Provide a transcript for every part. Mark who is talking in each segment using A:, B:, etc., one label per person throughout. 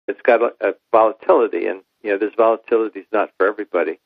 A: It's got a volatility, and this volatility is not for everybody.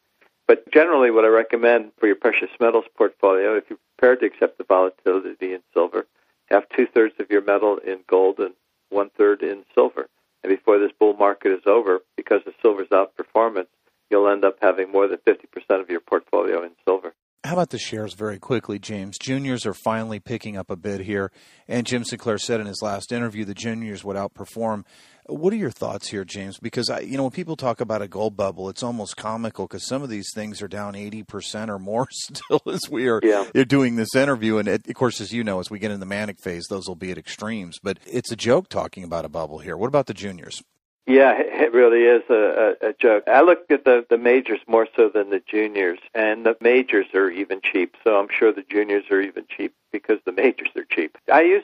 A: But generally, what I recommend for your precious metals portfolio, if you're prepared to accept the volatility in silver, have 2/3 of your metal in gold and 1/3 in silver. And before this bull market is over, because of silver's outperformance, you'll end up having more than 50% of your portfolio in silver.
B: How about the shares very quickly, James? Juniors are finally picking up a bit here. And Jim Sinclair said in his last interview the juniors would outperform. What are your thoughts here, James? Because, when people talk about a gold bubble, it's almost comical because some of these things are down 80% or more still as we are doing this interview. And, of course, as you know, as we get in the manic phase, those will be at extremes. But it's a joke talking about a bubble here. What about the juniors?
A: Yeah, it really is a joke. I look at the majors more so than the juniors, and the majors are even cheap, so I'm sure the juniors are even cheap because the majors are cheap. I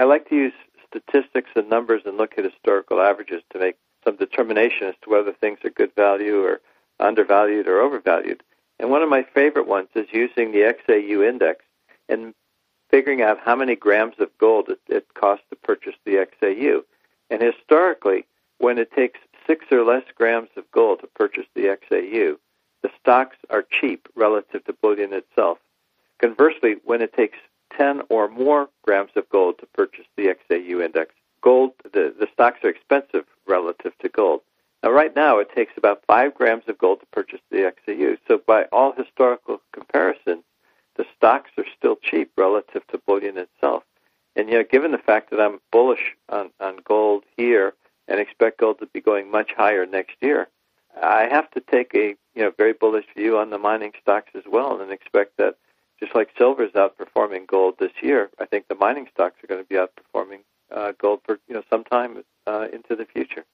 A: like to use statistics and numbers and look at historical averages to make some determination as to whether things are good value or undervalued or overvalued. And one of my favorite ones is using the XAU index and figuring out how many grams of gold it costs to purchase the XAU. And historically, when it takes 6 or less grams of gold to purchase the XAU, the stocks are cheap relative to bullion itself. Conversely, when it takes 10 or more grams of gold to purchase the XAU index, the stocks are expensive relative to gold. Now, right now, it takes about 5 grams of gold to purchase the XAU. So by all historical comparisons, the stocks are still cheap relative to bullion itself. And, given the fact that I'm bullish on gold here and expect gold to be going much higher next year, I have to take a, very bullish view on the mining stocks as well and expect that just like silver is outperforming gold this year, I think the mining stocks are going to be outperforming gold for, some time into the future.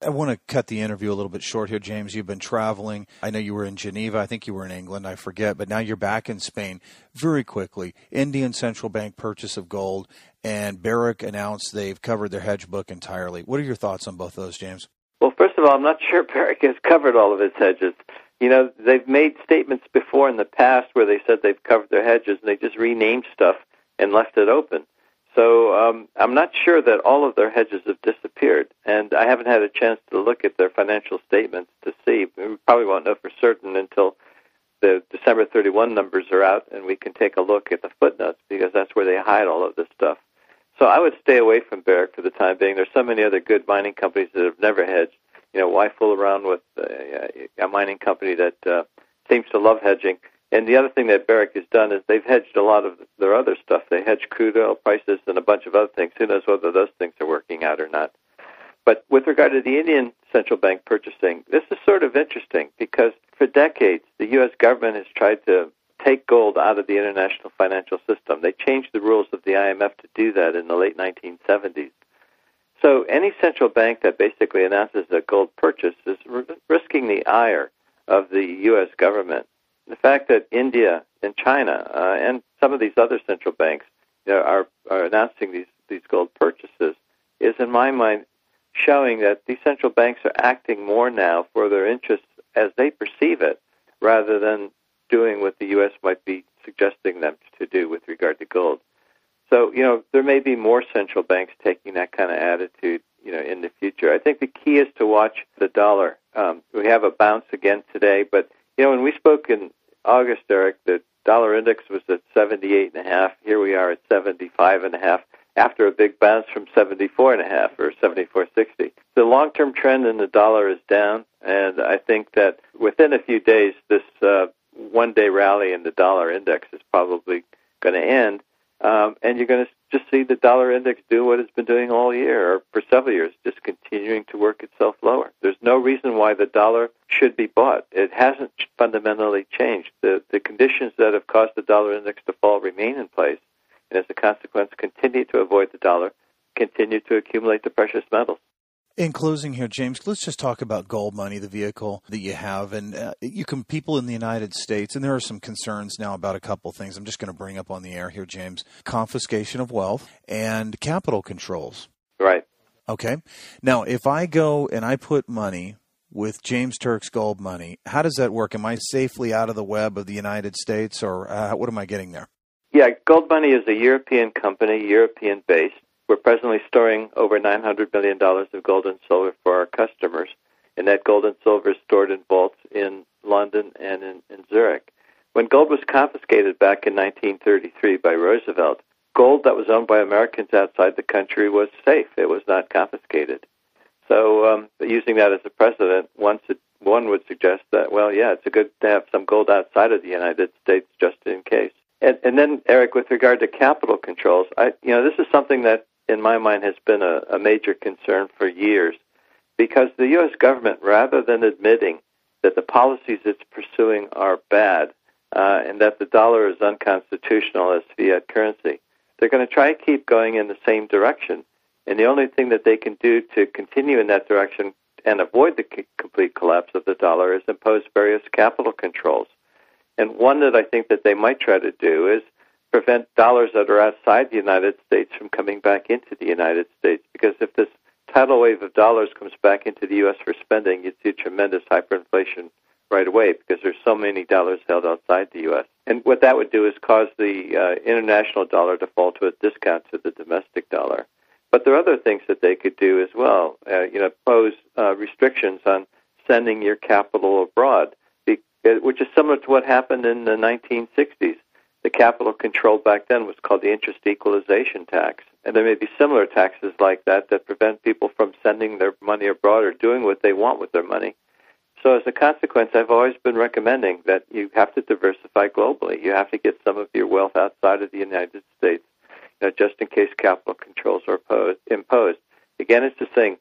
B: I want to cut the interview a little bit short here, James. You've been traveling. I know you were in Geneva. I think you were in England. I forget. But now you're back in Spain. Very quickly, Indian Central Bank purchase of gold, and Barrick announced they've covered their hedge book entirely. What are your thoughts on both those, James?
A: Well, first of all, I'm not sure Barrick has covered all of its hedges. They've made statements before in the past where they said they've covered their hedges, and they just renamed stuff and left it open. So I'm not sure that all of their hedges have disappeared, and I haven't had a chance to look at their financial statements to see. We probably won't know for certain until the December 31 numbers are out, and we can take a look at the footnotes, because that's where they hide all of this stuff. So I would stay away from Barrick for the time being. There's so many other good mining companies that have never hedged. Why fool around with a mining company that seems to love hedging? And the other thing that Barrick has done is they've hedged a lot of their other stuff. They hedge crude oil prices and a bunch of other things. Who knows whether those things are working out or not. But with regard to the Indian Central Bank purchasing, this is sort of interesting because for decades, the U.S. government has tried to take gold out of the international financial system. They changed the rules of the IMF to do that in the late 1970s. So any central bank that basically announces a gold purchase is risking the ire of the U.S. government. The fact that India and China and some of these other central banks are announcing these gold purchases is, in my mind, showing that these central banks are acting more now for their interests as they perceive it, rather than doing what the U.S. might be suggesting them to do with regard to gold. So, there may be more central banks taking that kind of attitude, in the future. I think the key is to watch the dollar. We have a bounce again today, but, when we spoke in August, Eric, the dollar index was at 78.5. Here we are at 75.5 after a big bounce from 74.5 or 74.60. The long-term trend in the dollar is down, and I think that within a few days, this one-day rally in the dollar index is probably going to end, and you're going to just see the dollar index do what it's been doing all year, or for several years, just continuing to work itself lower. There's no reason why the dollar should be bought. It hasn't fundamentally changed. The conditions that have caused the dollar index to fall remain in place, and as a consequence, continue to avoid the dollar, continue to accumulate the precious metals.
B: In closing here, James, let's just talk about gold money, the vehicle that you have. And people in the United States, and there are some concerns now about a couple things I'm just going to bring up on the air here, James. Confiscation of wealth and capital controls.
A: Right.
B: Okay. Now, if I go and I put money with James Turk's gold money, how does that work? Am I safely out of the web of the United States, or what am I getting there?
A: Yeah, gold money is a European company, European-based. We're presently storing over $900 million of gold and silver for our customers, and that gold and silver is stored in vaults in London and in Zurich. When gold was confiscated back in 1933 by Roosevelt, gold that was owned by Americans outside the country was safe. It was not confiscated. So using that as a precedent, one would suggest that, well, yeah, it's good to have some gold outside of the United States just in case. And then, Eric, with regard to capital controls, this is something that, in my mind, has been a major concern for years, because the U.S. government, rather than admitting that the policies it's pursuing are bad and that the dollar is unconstitutional as fiat currency, they're going to try to keep going in the same direction. And the only thing that they can do to continue in that direction and avoid the complete collapse of the dollar is impose various capital controls. And one that I think that they might try to do is prevent dollars that are outside the United States from coming back into the United States. Because if this tidal wave of dollars comes back into the U.S. for spending, you'd see tremendous hyperinflation right away because there's so many dollars held outside the U.S. And what that would do is cause the international dollar to fall to a discount to the domestic dollar. But there are other things that they could do as well. Pose restrictions on sending your capital abroad, which is similar to what happened in the 1960s. The capital control back then was called the interest equalization tax. And there may be similar taxes like that prevent people from sending their money abroad or doing what they want with their money. So as a consequence, I've always been recommending that you have to diversify globally. You have to get some of your wealth outside of the United States, just in case capital controls are imposed. Again, it's the thing,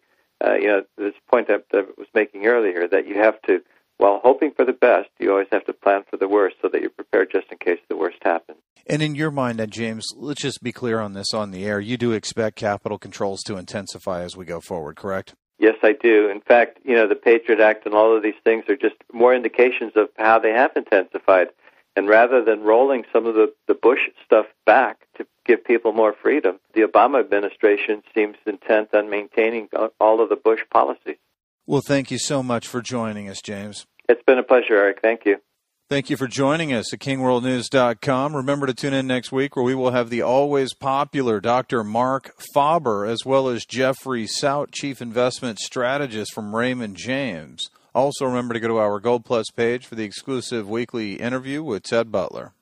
A: this point that I was making earlier, that you have to, while hoping for the best, you always have to plan for the worst so that you're prepared just in case the worst happens.
B: And in your mind, James, let's just be clear on this on the air. You do expect capital controls to intensify as we go forward, correct?
A: Yes, I do. In fact, the Patriot Act and all of these things are just more indications of how they have intensified. And rather than rolling some of the Bush stuff back to give people more freedom, the Obama administration seems intent on maintaining all of the Bush policies.
B: Well, thank you so much for joining us, James.
A: It's been a pleasure, Eric. Thank you.
B: Thank you for joining us at KingWorldNews.com. Remember to tune in next week where we will have the always popular Dr. Mark Faber as well as Jeffrey Sout, Chief Investment Strategist from Raymond James. Also remember to go to our Gold Plus page for the exclusive weekly interview with Ted Butler.